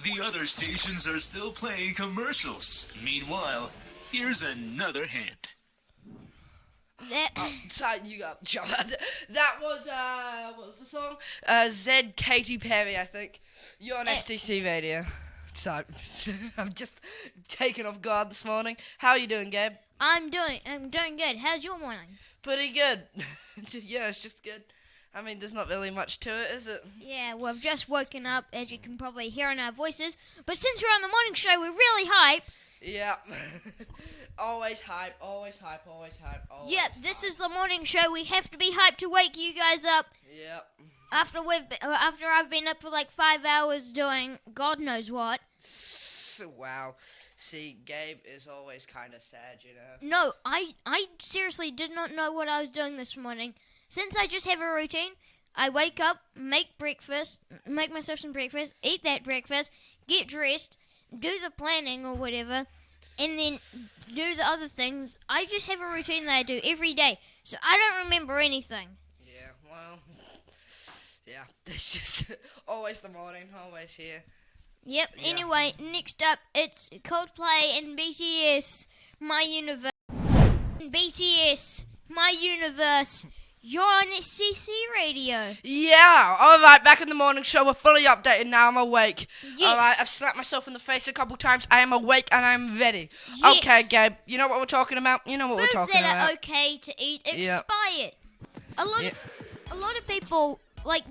The other stations are still playing commercials. Meanwhile, here's another hint. Sorry, you got John. That was what was the song? Z Katy Perry, I think. You're on STC Radio. So I'm just taken off guard this morning. How are you doing, Gabe? I'm doing good. How's your morning? Pretty good. Yeah, it's just good. I mean, there's not really much to it, is it? Yeah, we've just woken up, as you can probably hear in our voices. But since we're on the morning show, we're really hype. Yeah. Always hype, always hype, always hype, always Yeah, this is the morning show. We have to be hyped to wake you guys up. Yep. After I've been up for like 5 hours doing God knows what. Wow. See, Gabe is always kind of sad, you know. No, I seriously did not know what I was doing this morning. Since I just have a routine, I wake up, make breakfast, make myself some breakfast, eat that breakfast, get dressed, do the planning or whatever, and then do the other things. I just have a routine that I do every day, so I don't remember anything. Yeah, well, yeah, it's just always the morning, always here. Yep, Yeah. Anyway, next up, it's Coldplay and BTS, My Universe. BTS, My Universe. You're on SCC Radio. Yeah, alright, back in the morning show. We're fully updated now. I'm awake. Yes. Alright, I've slapped myself in the face a couple times. I am awake and I'm ready. Yes. Okay, Gabe, you know what we're talking about? You know what Foods we're talking that about. are okay to eat Yeah. expired. A lot of people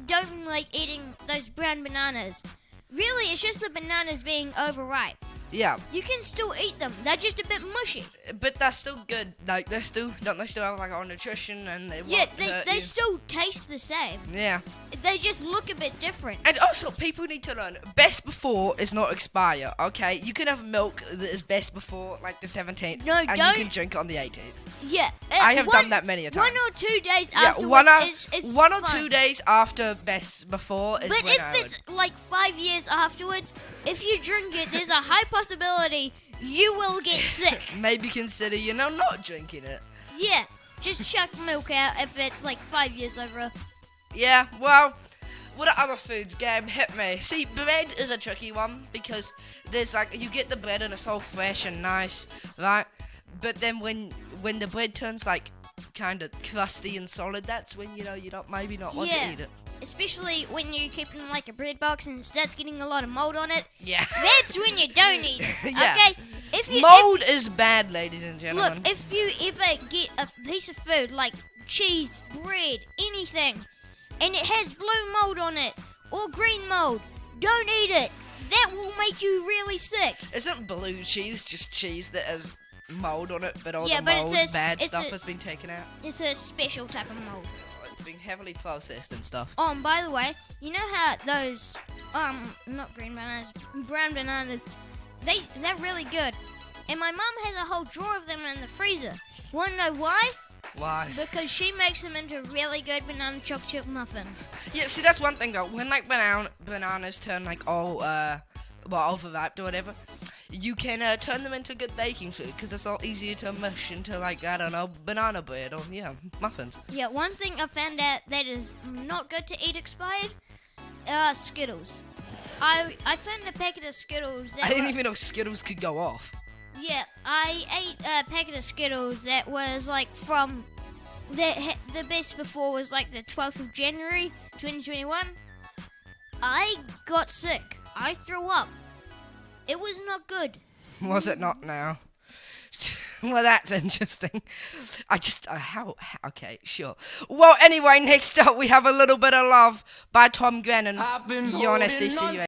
don't like eating those brown bananas. Really, it's just the bananas being overripe. Yeah, You can still eat them. They're just a bit mushy. but that's still good. Like, don't they still have like all nutrition and they Yeah, won't hurt they you? still taste the same. Yeah. They just look a bit different. And also, people need to learn, best before is not expire, okay? You can have milk that is best before, like, the 17th. No, and don't- you can drink it on the 18th. Yeah. I have done that many a time. 1 or 2 days Yeah, afterwards it's one or fine. 2 days after best before is But when if I it's like 5 years afterwards, if you drink it, there's a high possibility you will get sick. would maybe consider, not drinking it. Yeah, just chuck milk out if it's like 5 years over. Yeah, well, what are other foods, Gabe? Hit me. See, bread is a tricky one because there's like, you get the bread and it's all fresh and nice, right? But then when the bread turns like kind of crusty and solid, that's when, you don't maybe not want Yeah. to eat it. Especially when you keep it in like a bread box and it starts getting a lot of mold on it. Yeah. That's when you don't eat it. Yeah. Okay? If you Mold is bad, ladies and gentlemen. Look, if you ever get a piece of food like cheese, bread, anything, and it has blue mold on it or green mold, don't eat it. That will make you really sick. Isn't blue cheese just cheese that has mold on it, but all Yeah, the but mold, it's bad a- stuff it's has a- been taken out? It's a special type of mold. It's been heavily processed and stuff. Oh, and by the way, you know how those not green bananas, brown bananas, they're really good. And my mum has a whole drawer of them in the freezer. Wanna know why? Why? Because she makes them into really good banana chocolate chip muffins. Yeah, see, that's one thing though. When like bananas turn like all overripe or whatever, you can turn them into good baking food because it's all easier to mush into like, I don't know, banana bread or muffins. Yeah, one thing I found out that is not good to eat expired, Skittles. I found a packet of Skittles that I didn't were- even know Skittles could go off. Yeah, I ate a packet of Skittles that was like from the best before was like the 12th of January 2021. I got sick. I threw up. It was not good. Was it not now? Well, that's interesting. Okay, sure. Well, anyway, next up we have A Little Bit of Love by Tom Grennan. You're on STC Radio.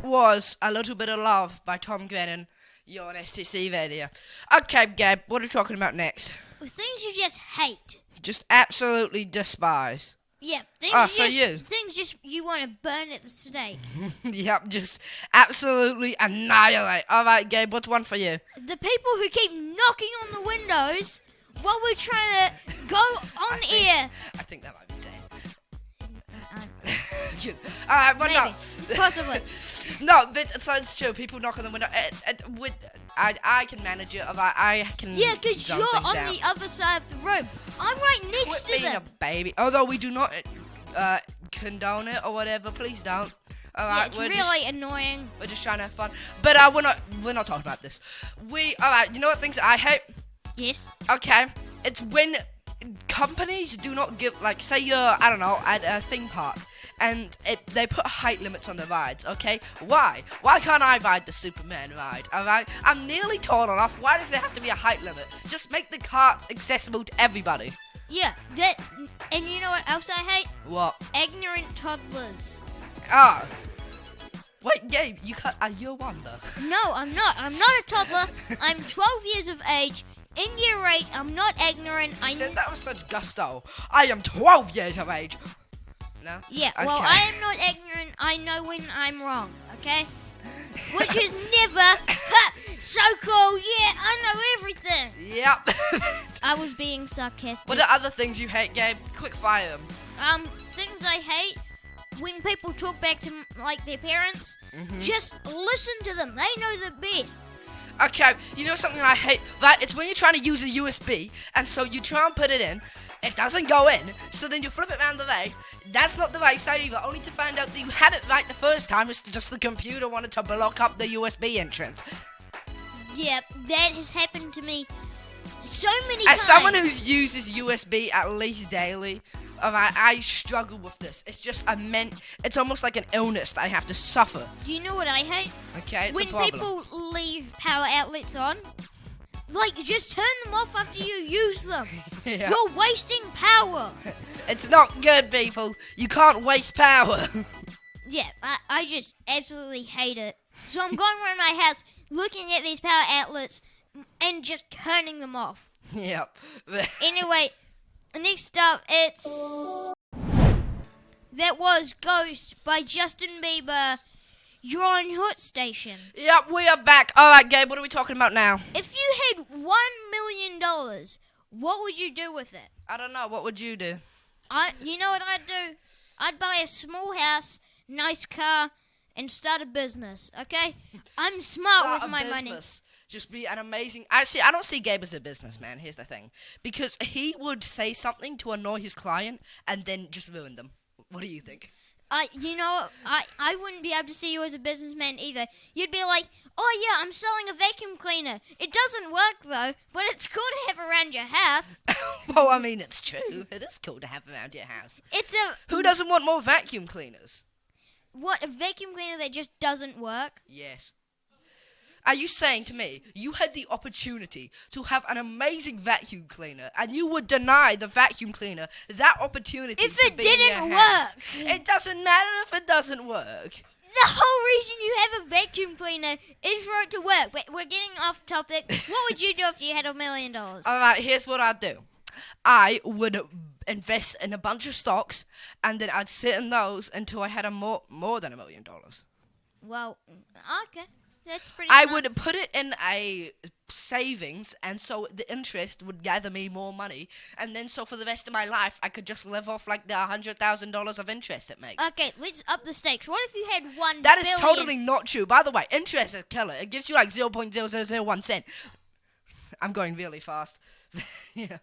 Was A Little Bit of Love by Tom Grennan. You're on STC Radio. Okay, Gabe, what are we talking about next? Things you just hate. Just absolutely despise. Yeah, things things just you want to burn at the stake. Yep, just absolutely annihilate. Alright, Gabe, what's one for you? The people who keep knocking on the windows while we're trying to go on air. I think that might be Uh, Zane. Alright, well, Maybe. no. Possibly. No, but so it's true. People knock on the window. I can manage it. I can. Yeah, because zone you're things on out. the other side of the room. I'm right next Quit to being them. a baby. Although we do not condone it or whatever. Please don't. All Yeah, right, it's we're really annoying. we're just trying to have fun. But we're not talking about this. All right. You know what things I hate? Yes. Okay, it's when companies do not give, like, say you're, I don't know, at a theme park, and they put height limits on the rides, okay? Why? Why can't I ride the Superman ride, alright? I'm nearly tall enough. Why does there have to be a height limit? Just make the carts accessible to everybody. Yeah, and you know what else I hate? What? Ignorant toddlers. Ah. Wait, Gabe, you're one, though. No, I'm not. I'm not a toddler. I'm 12 years of age. In year 8, I'm not ignorant. You said that with such gusto. I am 12 years of age. No? Yeah, well, Okay. I am not ignorant. I know when I'm wrong, okay? Which is never. Ha! So cool. Yeah, I know everything. Yep. I was being sarcastic. What are other things you hate, Gabe? Quick fire them. Things I hate when people talk back to like their parents. Just listen to them. They know the best. Okay, you know something I hate? That it's when you're trying to use a USB, and so you try and put it in, it doesn't go in, so then you flip it around the way. That's not the right side either, only to find out that you had it right the first time. It's just the computer wanted to block up the USB entrance. Yeah, that has happened to me so many times. As someone who uses USB at least daily, I struggle with this. It's just it's almost like an illness that I have to suffer. Do you know what I hate? Okay, it's When a problem. people leave power outlets on, like, just turn them off after you use them. Yeah. You're wasting power. It's not good, people. You can't waste power. Yeah, I just absolutely hate it. So I'm going around my house looking at these power outlets and just turning them off. Yep. Anyway, next up, that was Ghost by Justin Bieber. You're on Hot Station. Yep, we are back. All right, Gabe, what are we talking about now? If you had $1 million, what would you do with it? I don't know. What would you do? You know what I'd do? I'd buy a small house, nice car, and start a business, okay? I'm smart Start with a my money. business. Just be an amazing... Actually, I don't see Gabe as a businessman. Here's the thing. Because he would say something to annoy his client and then just ruin them. What do you think? You know, I wouldn't be able to see you as a businessman either. You'd be like, oh yeah, I'm selling a vacuum cleaner. It doesn't work though, but it's cool to have around your house. Well, I mean, it's true. It is cool to have around your house. It's a... Who doesn't want more vacuum cleaners? What, a vacuum cleaner that just doesn't work? Yes. Are you saying to me you had the opportunity to have an amazing vacuum cleaner and you would deny the vacuum cleaner that opportunity If to it be in didn't your house? work. It doesn't matter if it doesn't work. The whole reason you have a vacuum cleaner is for it to work. But we're getting off topic. What would you do if you had $1 million? All right, here's what I'd do. I would invest in a bunch of stocks and then I'd sit in those until I had more than $1 million. Well, okay. That's pretty I smart. would put it in a savings, and so the interest would gather me more money, and then so for the rest of my life, I could just live off like the $100,000 of interest it makes. Okay, let's up the stakes. What if you had $1 That is billion? totally not true. By the way, interest is killer. It gives you like 0.0001 cent. I'm going really fast. Yeah.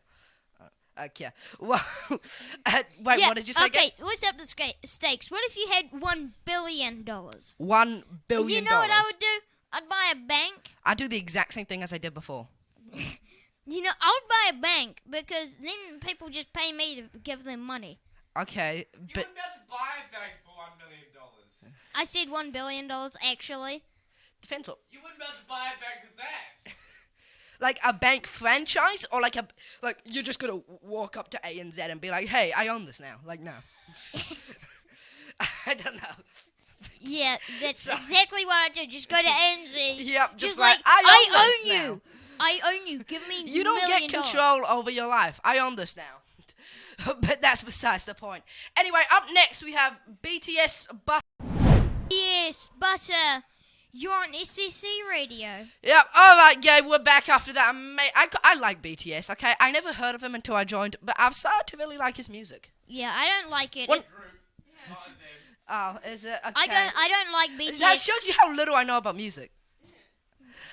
Okay. Well, wait, Yeah, what did you say? okay, let's up the stakes. What if you had $1 billion? $1 billion. You know what I would do? I'd buy a bank. I'd do the exact same thing as I did before. You know, I would buy a bank because then people just pay me to give them money. Okay, You but wouldn't be able to buy a bank for $1 million. I said $1 billion actually. depends what. You wouldn't be able to buy a bank with that. Like a bank franchise, or like you're just gonna walk up to ANZ and be like, "Hey, I own this now." Like, no. I don't know. Yeah, that's Sorry. exactly what I do. Just go to ANZ. Yep, Just like, like I own own this you. now. I own you. Give me You don't $1 get million. control over your life. I own this now. But that's besides the point. Anyway, up next we have BTS. Yes, but you're on STC radio. Yep. All right, Gabe. We're back after that. I like BTS. Okay, I never heard of him until I joined, but I've started to really like his music. Yeah, I don't like it. What- Oh, is it? Okay. I don't like BTS. That shows you how little I know about music.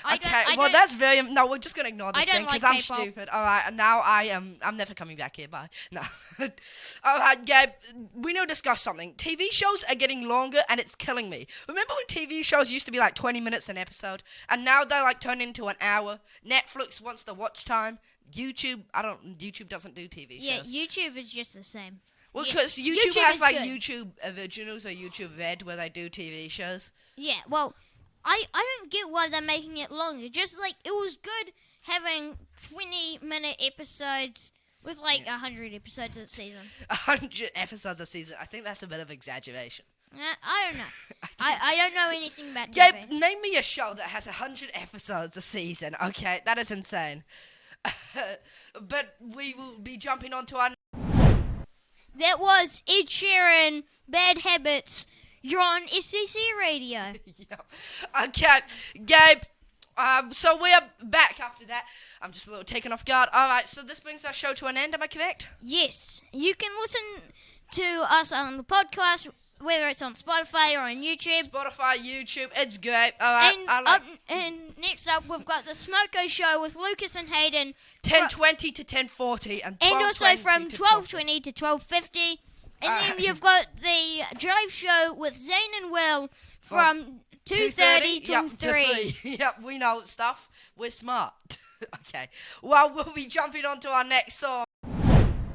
That's very. No, we're just gonna ignore this I don't thing because like I'm K-pop. stupid. All right, and now I'm never coming back here. Bye. No. All right, Gabe. We need to discuss something. TV shows are getting longer, and it's killing me. Remember when TV shows used to be like 20 minutes an episode, and now they're like turned into an hour. Netflix wants the watch time. YouTube doesn't do TV Yeah, shows. YouTube is just the same. Well, yeah, because YouTube YouTube has is like good. YouTube Originals or YouTube Red where they do TV shows. Yeah, well, I don't get why they're making it longer. Just like it was good having 20-minute episodes with like 100 episodes a season. 100 episodes a season. I think that's a bit of exaggeration. I don't know. I don't know anything about Gabe, TV. name me a show that has 100 episodes a season. Okay, that is insane. But we will be jumping on to our... That was Ed Sheeran, Bad Habits. You're on SCC Radio. Yeah. Okay, Gabe. So we are back after that. I'm just a little taken off guard. All right, so this brings our show to an end. Am I correct? Yes, you can listen to us on the podcast, whether it's on Spotify or on YouTube. Spotify, YouTube, it's great. All right, And next up, we've got the Smoko Show with Lucas and Hayden. 10:20 to 10:40 and 12:20 And also from to 12:20 to 12:50. And then you've got the Drive Show with Zane and Will from 2:30 to 3. Yep, we know stuff. We're smart. Okay. Well, we'll be jumping on to our next song.